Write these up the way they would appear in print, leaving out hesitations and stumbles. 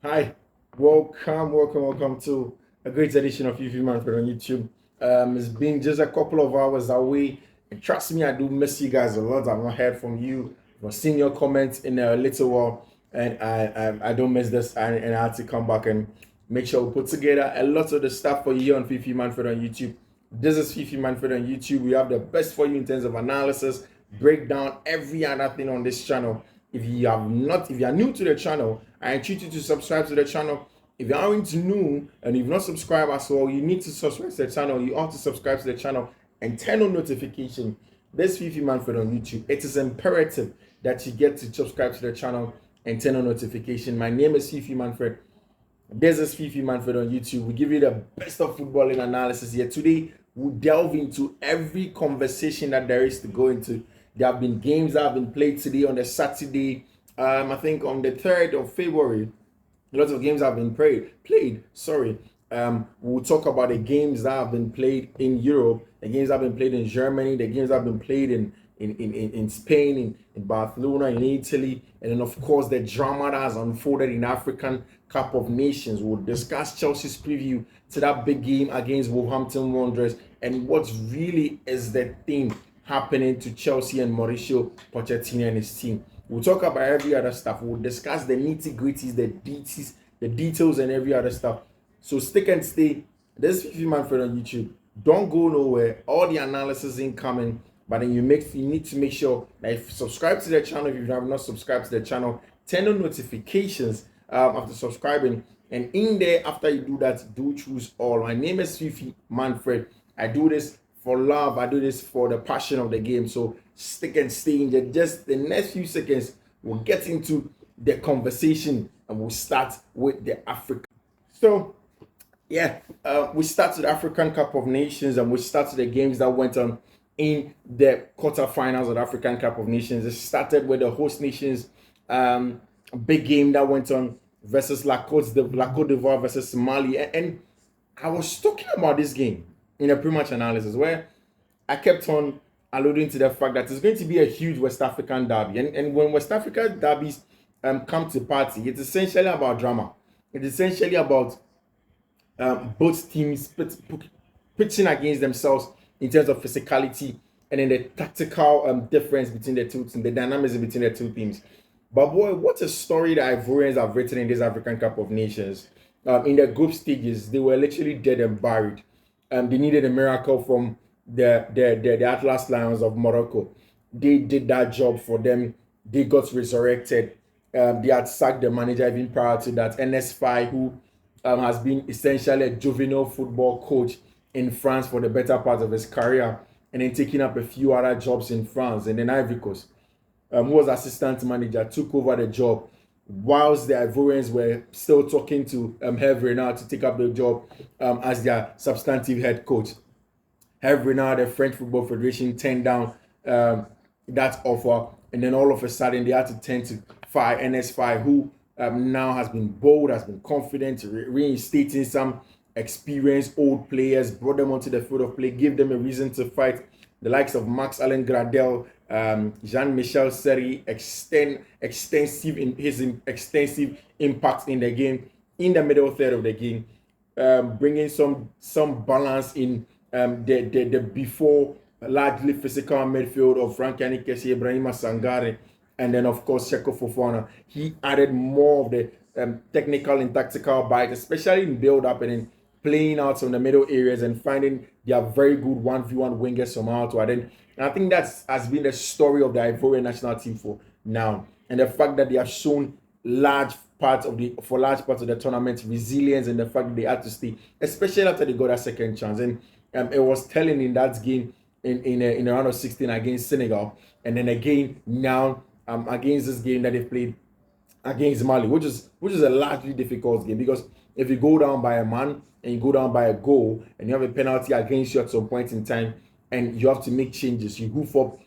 Hi, welcome to a great edition of Fiifi-Manfred on YouTube. It's been just a couple of hours away, and trust me, I do miss you guys a lot. I've not heard from you. I've seen your comments in a little while, and I don't miss this. And I had to come back and make sure we put together a lot of the stuff for you here on Fiifi-Manfred on YouTube. This is Fiifi-Manfred on YouTube. We have the best for you in terms of analysis, breakdown, every other thing on this channel. If you are new to the channel, I entreat you to subscribe to the channel. If you aren't new and you've not subscribed as well, you need to subscribe to the channel. You ought to subscribe to the channel and turn on notification. This Fiifi-Manfred on YouTube. It is imperative that you get to subscribe to the channel and turn on notification. My name is Fiifi-Manfred. This is Fiifi-Manfred on YouTube. We give you the best of footballing analysis here. Today, we'll delve into every conversation that there is to go into. There have been games that have been played today on the Saturday. I think on the 3rd of February, a lot of games have been played. Sorry. We'll talk about the games that have been played in Europe, the games that have been played in Germany, the games that have been played in Spain, in Barcelona, in Italy, and then of course the drama that has unfolded in African Cup of Nations. We'll discuss Chelsea's preview to that big game against Wolverhampton Wanderers and what really is the thing happening to Chelsea and Mauricio Pochettino and his team. We'll talk about every other stuff. We'll discuss the nitty-gritties, the details, and every other stuff. So stick and stay. This is Fiifi-Manfred on YouTube. Don't go nowhere. All the analysis incoming. But then you need to make sure that if you subscribe to the channel, if you have not subscribed to the channel, turn on notifications after subscribing. And in there, after you do that, do choose all. My name is Fiifi-Manfred. I do this for love. I do this for the passion of the game. So stick and stay in there. Just the next few seconds, we'll get into the conversation and we'll start with the Africa. So yeah, we start with the African Cup of Nations and we start with the games that went on in the quarterfinals of the African Cup of Nations. It started with the host nations big game that went on versus La Côte d'Ivoire versus Mali. And I was talking about this game in a pre-match analysis where I kept on alluding to the fact that it's going to be a huge West African derby. And when West African derbies come to party, it's essentially about drama. It's essentially about both teams pitching against themselves in terms of physicality and then the tactical difference between the two teams, the dynamism between the two teams. But boy, what a story the Ivorians have written in this African Cup of Nations. In the group stages, they were literally dead and buried. They needed a miracle from the Atlas Lions of Morocco. They did that job for them. They got resurrected. They had sacked the manager even prior to that, NS5, who has been essentially a juvenile football coach in France for the better part of his career, and then taking up a few other jobs in France. And then Ivory Coast, who was assistant manager, took over the job whilst the Ivorians were still talking to Hervé Renard to take up the job as their substantive head coach. Hervé Renard, the French Football Federation, turned down that offer, and then all of a sudden they had to turn to NS5, who now has been bold, has been confident, reinstating some experienced old players, brought them onto the field of play, give them a reason to fight. The likes of Max Allen Gradel, Jean-Michel Seri, extensive impact in the game, in the middle third of the game, bringing some balance in the before largely physical midfield of Frank Yannick Kessie, Ibrahima Sangare, and then of course Checo Fofana. He added more of the technical and tactical bite, especially in build-up and in playing out from the middle areas and finding their very good 1v1 wingers somehow to add in. And I think that has been the story of the Ivorian national team for now. And the fact that they have shown large parts of the tournament resilience, and the fact that they had to stay, especially after they got a second chance. And it was telling in that game in a round of 16 against Senegal, and then again now against this game that they played against Mali, which is a largely difficult game, because if you go down by a man and you go down by a goal and you have a penalty against you at some point in time and you have to make changes, you hoof up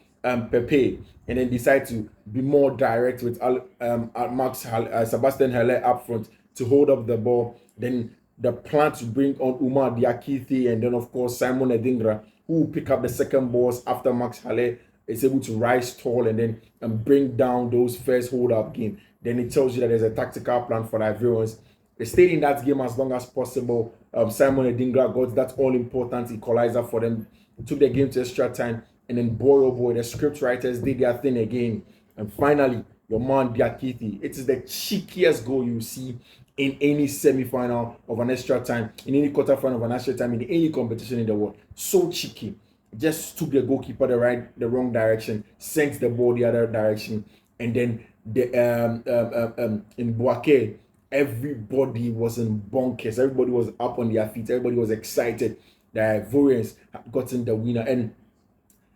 Pepe and then decide to be more direct with Sebastian Haller up front to hold up the ball, then the plan to bring on Umar Diakite and then of course Simon Edingra, who will pick up the second balls after Max Haller is able to rise tall and then bring down those first hold-up game. then it tells you that there's a tactical plan for the Ivorians. They stayed in that game as long as possible. Simon Adingra got that all-important equalizer for them. Took the game to extra time, and then boy oh boy, the script writers did their thing again. And finally, your man Diakite. It is the cheekiest goal you see in any semi-final of an extra time, in any quarter-final of an extra time, in any competition in the world. So cheeky. Just took the goalkeeper the wrong direction, sent the ball the other direction, and then in Boake, everybody was in bonkers. Everybody was up on their feet. Everybody was excited. The Ivorians had gotten the winner, and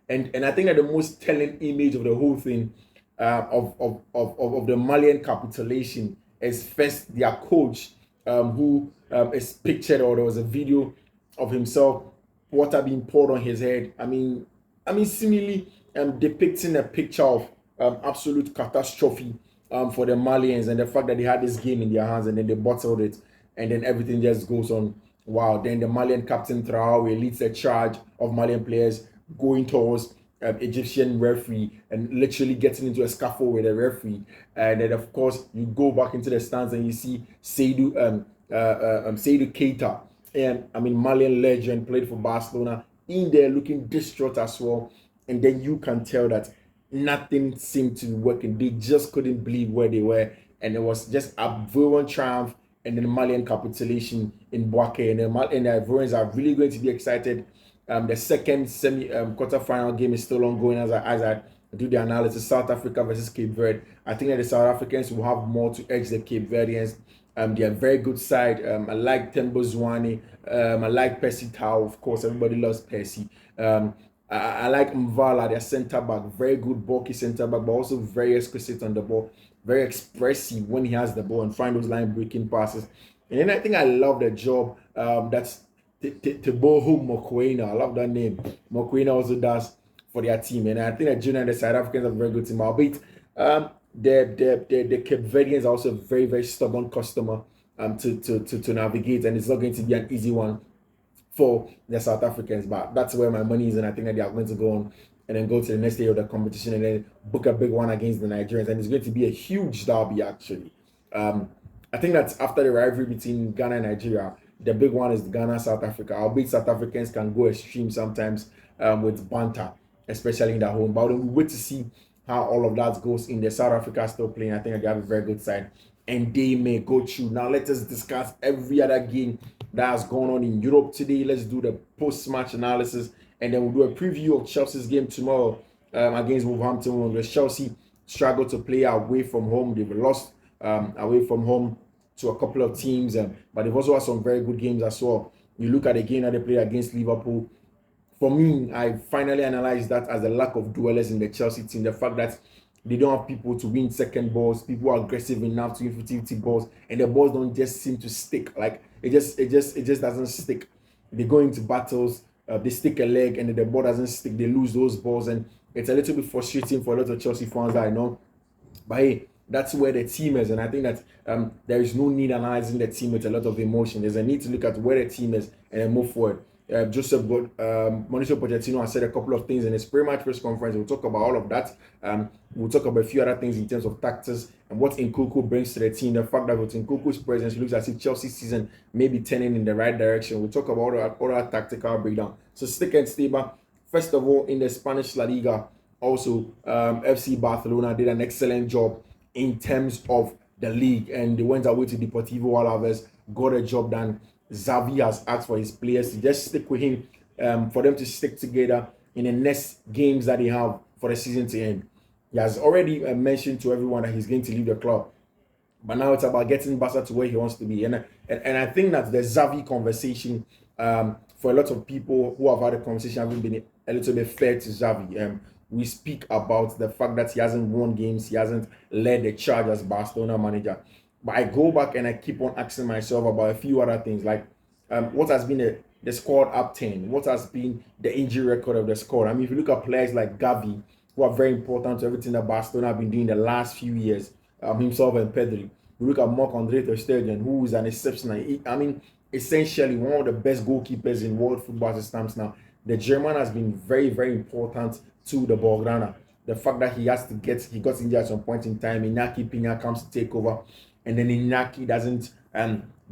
I think that the most telling image of the whole thing, of the Malian capitulation, is first their coach, who is pictured, or there was a video of himself, water being poured on his head. I mean, seemingly depicting a picture of absolute catastrophe for the Malians, and the fact that they had this game in their hands and then they bottled it, and then everything just goes on. Wow. Then the Malian captain Traore leads a charge of Malian players going towards Egyptian referee and literally getting into a scuffle with the referee. And then of course you go back into the stands and you see Seydou Keita, and Malian legend, played for Barcelona, in there looking distraught as well. And then you can tell that nothing seemed to be working. They just couldn't believe where they were, and it was just a Ivorian triumph and then Malian capitulation in Boake. And the Ivorians are really going to be excited. The second quarter-final game is still ongoing as I do the analysis. South Africa versus Cape Verde. I think that the South Africans will have more to edge the Cape Verdeans. They are a very good side. I like Tembo Zwane. I like Percy Tau. Of course, everybody loves Percy. I like Mvala, their centre back. Very good, bulky centre back, but also very exquisite on the ball. Very expressive when he has the ball and find those line-breaking passes. And then I think I love the job that's Teboho Mokoena. I love that name. Mokoena also does for their team. And I think that Junior and the South Africans are a very good team. Albeit the Cape Verdeans are also a very, very stubborn customer to navigate, and it's not going to be an easy one for the South Africans. But that's where my money is, and I think that they are going to go on and then go to the next day of the competition and then book a big one against the Nigerians. And it's going to be a huge derby, actually. I think that after the rivalry between Ghana and Nigeria, the big one is Ghana-South Africa. Albeit South Africans can go extreme sometimes with banter, especially in their home. But we wait to see how all of that goes in the South Africa still playing. I think they have a very good side, and they may go through. Now let us discuss every other game that has gone on in Europe today. Let's do the post-match analysis, and then we'll do a preview of Chelsea's game tomorrow against Wolverhampton. Where Chelsea struggle to play away from home. They've lost away from home to a couple of teams, but they've also had some very good games as well. You look at the game that they played against Liverpool. For me, I finally analyzed that as the lack of duelers in the Chelsea team. The fact that they don't have people to win second balls, people are aggressive enough to win 50-50 balls, and the balls don't just seem to stick. Like it just doesn't stick. They go into battles, they stick a leg, and the ball doesn't stick. They lose those balls, and it's a little bit frustrating for a lot of Chelsea fans that I know. But hey, that's where the team is, and I think that there is no need analyzing the team with a lot of emotion. There's a need to look at where the team is and then move forward. Mauricio Pochettino has said a couple of things in his pre-match press conference. We'll talk about all of that. We'll talk about a few other things in terms of tactics and what Nkunku brings to the team. The fact that with Nkunku's presence, it looks as if Chelsea's season may be turning in the right direction. We'll talk about all our tactical breakdown. So stick and stay back. First of all, in the Spanish La Liga, also FC Barcelona did an excellent job in terms of the league, and they went away to Deportivo Alaves, got a job done. Xavi has asked for his players to just stick with him, for them to stick together in the next games that they have for the season to end. He has already mentioned to everyone that he's going to leave the club, but now it's about getting Barca to where he wants to be. And I think that the Xavi conversation, for a lot of people who have had a conversation, haven't been a little bit fair to Xavi. We speak about the fact that he hasn't won games, he hasn't led the charge as Barcelona manager. But I go back and I keep on asking myself about a few other things, like what has been the squad upturn, what has been the injury record of the squad. I mean, if you look at players like Gavi, who are very important to everything that Barcelona have been doing the last few years, himself and Pedri. You look at Marc-Andre ter Stegen, who is an exceptional, essentially one of the best goalkeepers in world football systems now. The German has been very, very important to the Blaugrana. the fact that he got injured at some point in time. Iñaki Pina comes to take over, and then Iñaki doesn't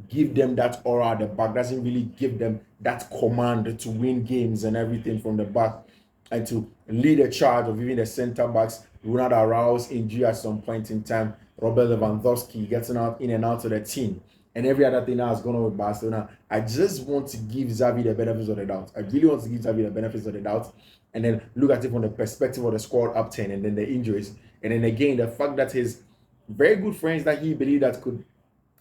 give them that aura at the back, doesn't really give them that command to win games and everything from the back, and to lead a charge of even the center backs. Ronald Araujo's injury at some point in time, Robert Lewandowski getting out in and out of the team, and every other thing that has gone on with Barcelona. I just want to give Xavi the benefits of the doubt. I really want to give Xavi the benefits of the doubt, and then look at it from the perspective of the squad up 10 and then the injuries. And then again, the fact that his very good friends that he believed that could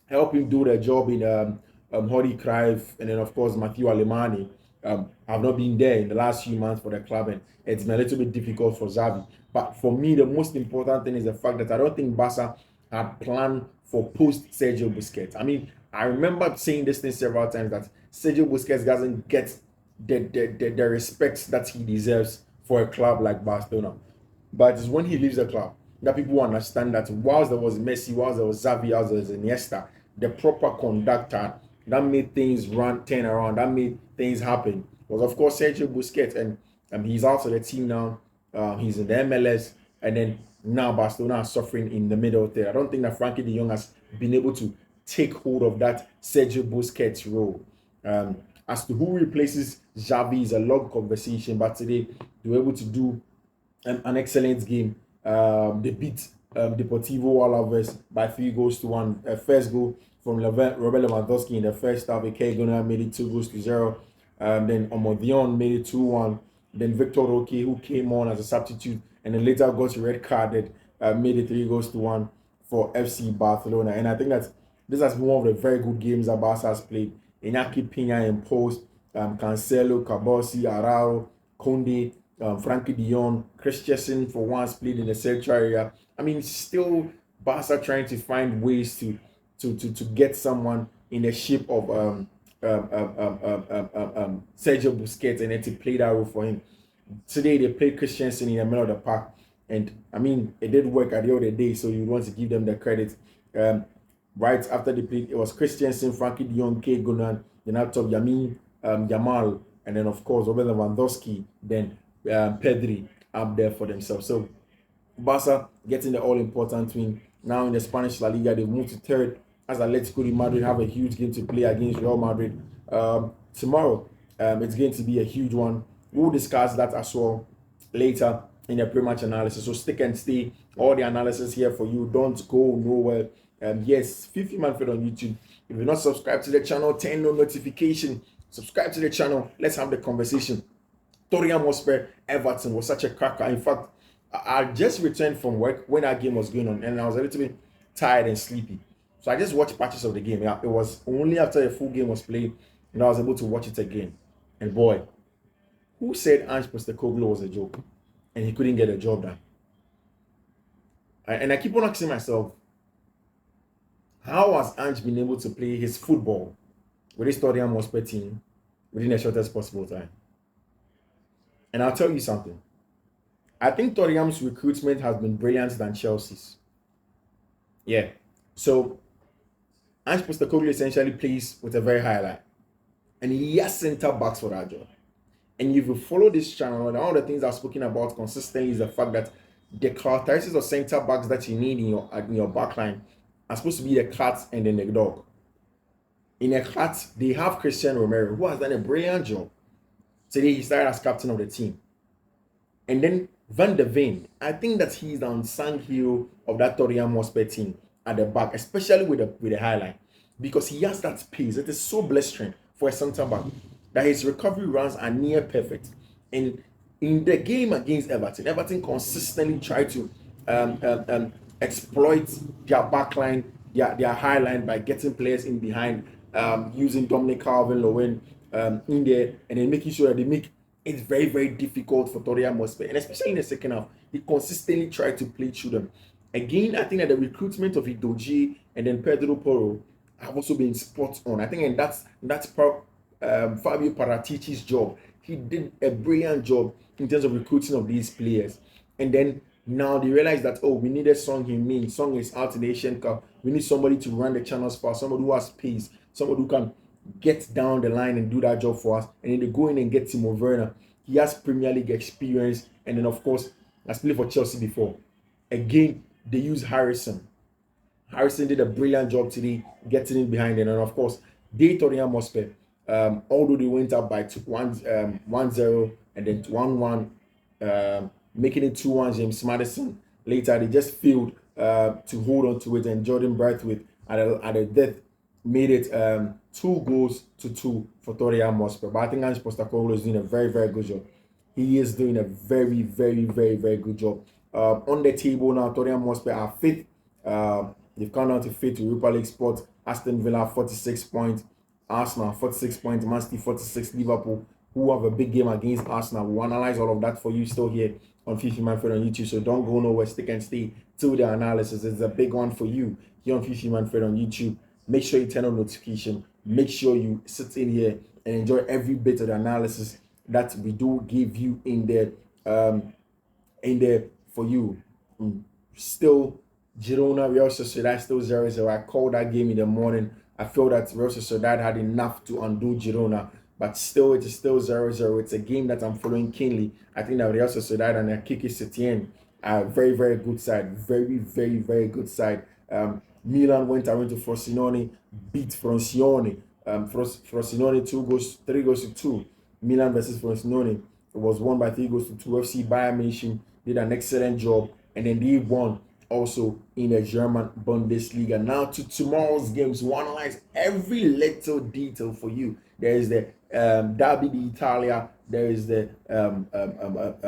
help him do the job in Jordi Cruyff and then of course Matthew Alemany have not been there in the last few months for the club, and it's been a little bit difficult for Xavi. But for me, the most important thing is the fact that I don't think Barca had planned for post Sergio Busquets. I mean, I remember saying this thing several times that Sergio Busquets doesn't get the respect that he deserves for a club like Barcelona. But it's when he leaves the club that people understand that whilst there was Messi, whilst there was Xavi, whilst there was Iniesta, the proper conductor that made things turn around, that made things happen was of course Sergio Busquets, and he's out of the team now. He's in the MLS, and then now Barcelona are suffering in the middle there. I don't think that Frankie de Jong has been able to take hold of that Sergio Busquets role. As to who replaces Xavi is a long conversation, but today they were able to do an excellent game. They beat Deportivo Alaves by 3-1. First goal from Robert Lewandowski in the first half. Ekegona made it 2-0. Then Omodion made it 2-1. Then Victor Roque, who came on as a substitute and then later got red carded, made it 3-1 for FC Barcelona. And I think that this has been one of the very good games that Barca has played. Iñaki Pina in post, Cancelo, Cabosi, Araujo, Conde, Frankie de Jong, Christensen for once played in the central area. I mean, still Barca trying to find ways to get someone in the shape of Sergio Busquets and then to play that role for him. Today they played Christensen in the middle of the park, and I mean it did work at the end of the day, so you want to give them the credit. Right after they played, it was Christensen, Frankie de Jong, K. Gunan, then up top Yamin Yamal, and then of course Robert Lewandowski, then Pedri up there for themselves. So Barca getting the all-important win. Now in the Spanish La Liga, they've moved to third as Atletico de Madrid have a huge game to play against Real Madrid tomorrow. It's going to be a huge one. We'll discuss that as well later in the pre-match analysis. So stick and stay. All the analysis here for you. Don't go nowhere. Yes, Fiifi-Manfred on YouTube. If you're not subscribed to the channel, turn on notification. Subscribe to the channel. Let's have the conversation. Tottenham Hotspur Everton was such a cracker. In fact, I just returned from work when that game was going on, and I was a little bit tired and sleepy. So I just watched patches of the game. It was only after the full game was played and I was able to watch it again. And boy, who said Ange Postecoglou was a joke and he couldn't get a job done? And I keep on asking myself, how has Ange been able to play his football with his Tottenham Hotspur team within the shortest possible time? And I'll tell you something. I think Tottenham's recruitment has been brilliant than Chelsea's. Yeah. So Ange Postecoglou essentially plays with a very high line, and he has centre backs for that job. And if you follow this channel, and all the things I've spoken about consistently is the fact that the characteristics of centre backs that you need in your back line are supposed to be the cat and then the dog. In a cat, they have Christian Romero, who has done a brilliant job. Today he started as captain of the team. And then Van de Ven, I think that he's the unsung hero of that Tottenham Hotspur team at the back, especially with the high line, because he has that pace. It is so blistering for a centre back that his recovery runs are near perfect. And in the game against Everton consistently try to exploit their back line, their high line by getting players in behind, using Dominic Calvert-Lewin in there, and then making sure that they make it very, very difficult for Tottenham Hotspur. And especially in the second half, he consistently tried to play through them. Again, I think that the recruitment of Idoji and then Pedro Porro have also been spot on. I think, and that's Fabio Paratici's job. He did a brilliant job in terms of recruiting of these players. And then now they realize that, oh, we needed Son Heung-min. Son is out in the Asian Cup. We need somebody to run the channels for us, somebody who has pace, somebody who can get down the line and do that job for us. And then they go in and get Timo Werner. He has Premier League experience. And then, of course, has played for Chelsea before. Again, they use Harrison. Harrison did a brilliant job today getting in behind it. And of course, they Tottenham Hotspur, although they went up by 1-0 and then 1-1, making it 2-1, James Maddison. Later, they just failed to hold on to it. And Jordan Braithwaite at the death made it 2-2 for Tottenham Hotspur. But I think Ange Postecoglou is doing a very, very good job. He is doing a very, very, very, very good job. On the table now, Tottenham Hotspur are fifth. They've come down to fifth to Europa League spot. Aston Villa 46 points, Arsenal 46 points, Man City 46, Liverpool, who have a big game against Arsenal. We'll analyze all of that for you still here on Fiifi-Manfred on YouTube. So don't go nowhere, stick and stay till the analysis. It's a big one for you here on Fiifi-Manfred on YouTube. Make sure you turn on notification. Make sure you sit in here and enjoy every bit of the analysis that we do give you in there for you. Still, Girona, Real Sociedad still 0-0. I called that game in the morning. I feel that Real Sociedad had enough to undo Girona, but still, it is still 0-0. It's a game that I'm following keenly. I think that Real Sociedad and Kiki Setien are a very, very good side. Very, very, very good side. Milan went around to Frosinone, beat Frosinone. Frosinone 3-2. Milan versus Frosinone. It was won by 3-2. FC Bayern Munich did an excellent job, and then they won also in the German Bundesliga. Now to tomorrow's games, we analyze every little detail for you. There is the Derby d'Italia, there is the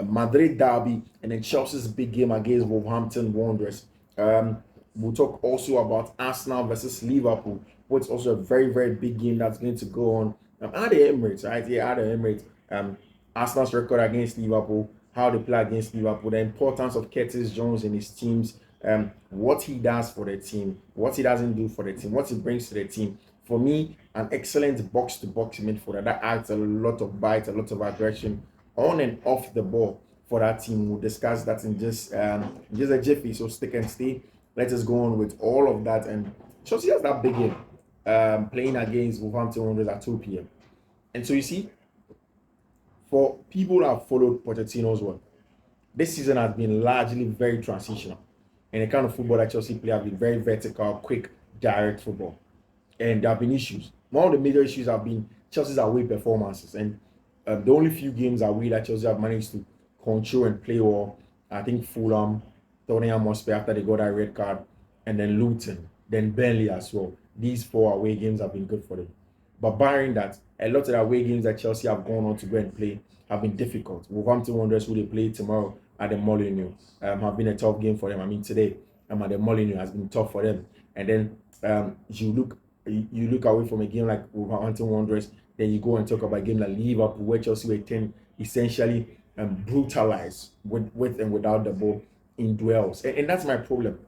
Madrid Derby, and then Chelsea's big game against Wolverhampton Wanderers. We'll talk also about Arsenal versus Liverpool, which is also a very, very big game that's going to go on at the Emirates, right? Yeah, at the Emirates. Arsenal's record against Liverpool, how they play against Liverpool, the importance of Curtis Jones and his teams, what he does for the team, what he doesn't do for the team, what he brings to the team. For me, an excellent box-to-box midfielder that adds a lot of bite, a lot of aggression on and off the ball for that team. We'll discuss that in just a jiffy, so stick and stay. Let us go on with all of that. And Chelsea has that big game playing against Wolverhampton Wanderers at 2 p.m. And so you see, for people that have followed Pochettino's work, this season has been largely very transitional. And the kind of football that Chelsea play have been very vertical, quick, direct football. And there have been issues. One of the major issues have been Chelsea's away performances. And the only few games away that Chelsea have managed to control and play well, I think Fulham, Tottenham Hotspur after they got that red card, and then Luton, then Burnley as well. These 4 away games have been good for them. But barring that, a lot of the away games that Chelsea have gone on to go and play have been difficult. Wolverhampton Wanderers, who they play tomorrow at the Molineux, have been a tough game for them. I mean, today at the Molineux has been tough for them. And then you look away from a game like Wolverhampton Wanderers, then you go and talk about a game like Liverpool, where Chelsea were essentially brutalized with and without the ball in duels. And that's my problem.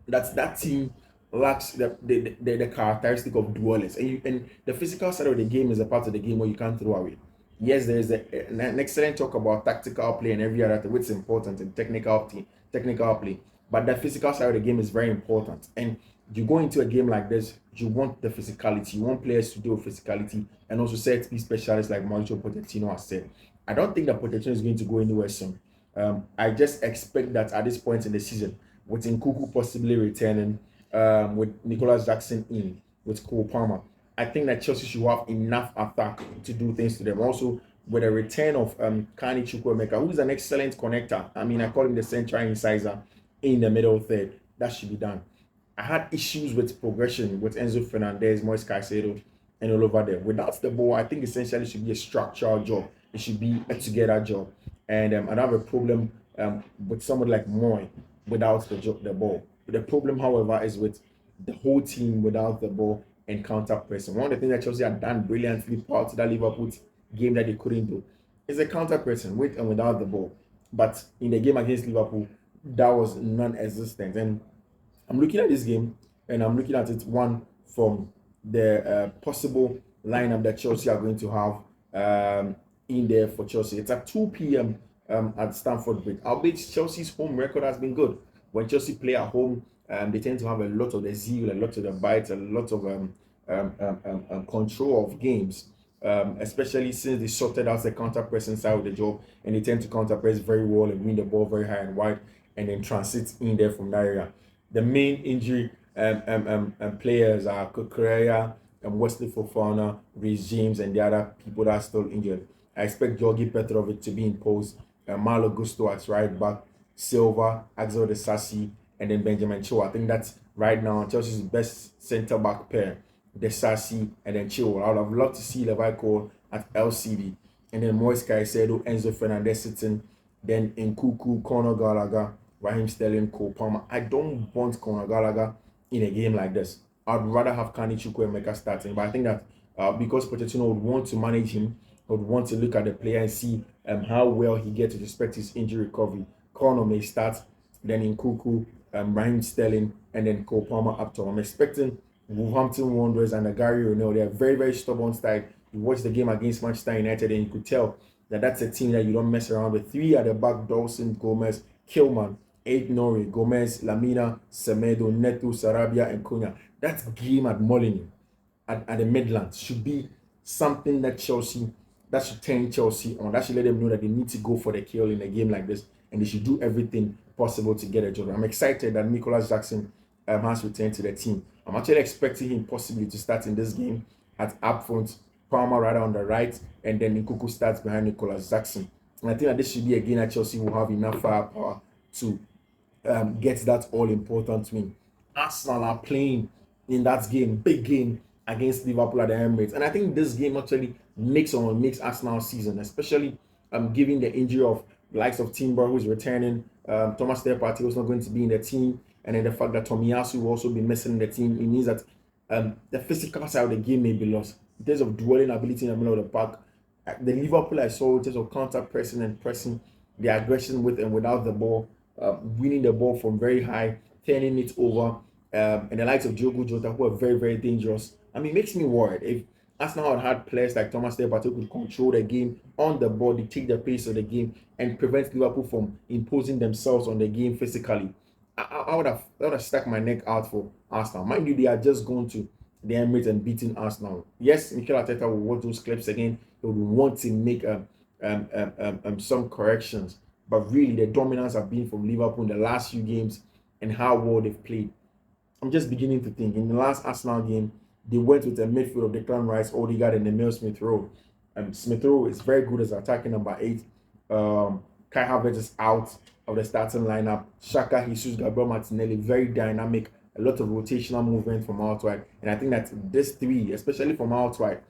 That team lacks the characteristic of duelists, and the physical side of the game is a part of the game where you can't throw away. Yes, there is an excellent talk about tactical play and every other thing, which is important, and technical play. But the physical side of the game is very important. And you go into a game like this, you want the physicality. You want players to deal with physicality, and also set piece specialists like Mauricio Pochettino has said. I don't think that Pochettino is going to go anywhere soon. I just expect that at this point in the season, with Nkunku possibly returning, with Nicholas Jackson in, with Cole Palmer, I think that Chelsea should have enough attack to do things to them. Also, with a return of Kani Chukwuemeka, who is an excellent connector. I mean, I call him the central incisor in the middle third. That should be done. I had issues with progression with Enzo Fernandez, Moise Caicedo, and all over there. Without the ball, I think essentially it should be a structural job. It should be a together job. And I don't have a problem with somebody like Moy without the ball. The problem, however, is with the whole team without the ball and counter pressing. One of the things that Chelsea had done brilliantly prior to that Liverpool game that they couldn't do is a counter pressing with and without the ball. But in the game against Liverpool, that was non-existent. And I'm looking at this game, and I'm looking at it from the possible lineup that Chelsea are going to have in there for Chelsea. It's at 2 p.m. At Stamford Bridge. Albeit Chelsea's home record has been good. When Chelsea play at home, they tend to have a lot of the zeal, a lot of the bites, a lot of control of games. especially since they sorted out the counter pressing side of the job, and they tend to counter press very well and win the ball very high and wide, and then transit in there from that area. The main injury players are Kukureya, Wesley Fofana, Reece James, and the other people that are still injured. I expect Georgi Petrovic to be in post, Malo Gusto at right back, Silva, Axel Desassi, and then Benjamin Chilwell. I think that's right now Chelsea's best centre back pair, Desassi and then Chilwell. I would have loved to see Levi Cole at LCD, and then Moise Caicedo, Enzo Fernandez sitting, then Nkunku, Conor Gallagher, Raheem Sterling, Cole Palmer. I don't want Conor Gallagher in a game like this. I'd rather have Kani Chukwuemeka starting, but I think that because Pochettino would want to manage him, would want to look at the player and see how well he gets with respect to his injury recovery. Conor may start, then Nkunku, Raheem Sterling, and then Cole Palmer up top. I'm expecting Wolverhampton Wanderers and Gary O'Neill. They're very, very stubborn style. You watch the game against Manchester United and you could tell that that's a team that you don't mess around with. 3 at the back: Dawson, Gomez, Kilman, 8 Norrie, Gomez, Lamina, Semedo, Neto, Sarabia, and Cunha. That game at Molineux, at the Midlands, should be something that should turn Chelsea on. That should let them know that they need to go for the kill in a game like this, and they should do everything possible to get a job. I'm excited that Nicholas Jackson has returned to the team. I'm actually expecting him possibly to start in this game at up front, Palmer rather on the right, and then Nkunku starts behind Nicholas Jackson. And I think that this should be a game that Chelsea will have enough firepower to get that all-important win. Arsenal are playing in that game, big game against Liverpool at the Emirates, and I think this game actually makes Arsenal's season, especially given the injury of the likes of Timber, who's returning, Thomas Partey was not going to be in the team, and then the fact that Tomiyasu will also be missing in the team. It means that the physical side of the game may be lost in terms of dwelling ability in the middle of the park. The Liverpool I saw in terms of counter pressing and pressing, the aggression with and without the ball, winning the ball from very high, turning it over, and the likes of Diogo Jota, who are very, very dangerous. I mean, it makes me worried. If Arsenal had players like Thomas Partey who could control the game on the ball, dictate the pace of the game, and prevent Liverpool from imposing themselves on the game physically, I would have stuck my neck out for Arsenal. Mind you, they are just going to the Emirates and beating Arsenal. Yes, Mikel Arteta will watch those clips again. He would want to make some corrections, but really the dominance have been from Liverpool in the last few games and how well they've played. I'm just beginning to think in the last Arsenal game, they went with a midfield of Declan Rice, Odegaard, and Emile Smith Rowe. Smith Rowe is very good as attacking number 8. Kai Havertz is out of the starting lineup. Xhaka, Jesus, Gabriel Martinelli, very dynamic, a lot of rotational movement from out wide. And I think that this 3, especially from out wide,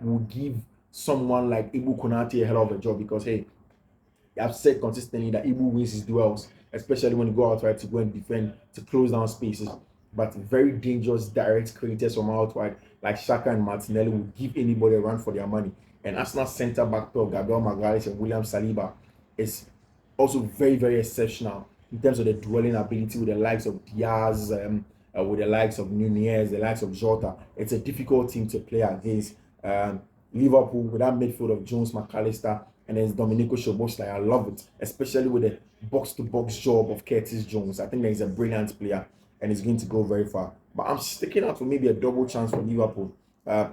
will give someone like Ibu Konate a hell of a job, because hey, I've said consistently that Ibu wins his duels, especially when you go out wide to go and defend, to close down spaces. But very dangerous direct creators from out wide like Xhaka and Martinelli will give anybody a run for their money. And Arsenal centre back pair, Gabriel Magalhaes and William Saliba, is also very, very exceptional in terms of the dwelling ability with the likes of Diaz, with the likes of Nunez, the likes of Jota. It's a difficult team to play against. Liverpool with that midfield of Jones, McAllister, and then Domenico Szoboszlai. I love it, especially with the box-to-box job of Curtis Jones. I think that he's a brilliant player and he's going to go very far. But I'm sticking out for maybe a double chance for Liverpool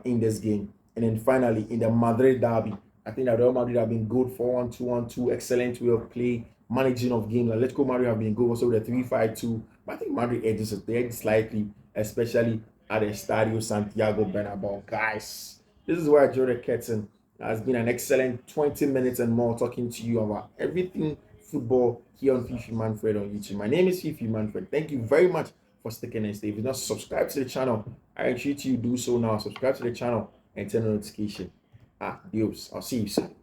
in this game. And then finally, in the Madrid derby, I think that Real Madrid have been good, 4-1, 2-1-2, excellent way of play, managing of game. Atletico Madrid have been good also with a 3-5-2. But I think Madrid edges it. They edge slightly, especially at the Estadio Santiago Bernabeu. Guys, this is where Jordan Ketson has been an excellent 20 minutes and more talking to you about everything football here on Fiifi-Manfred on YouTube. My name is Fiifi-Manfred. Thank you very much for sticking and staying. If you're not subscribed to the channel, I entreat you to do so now. Subscribe to the channel and turn on notification. Adios. I'll see you soon.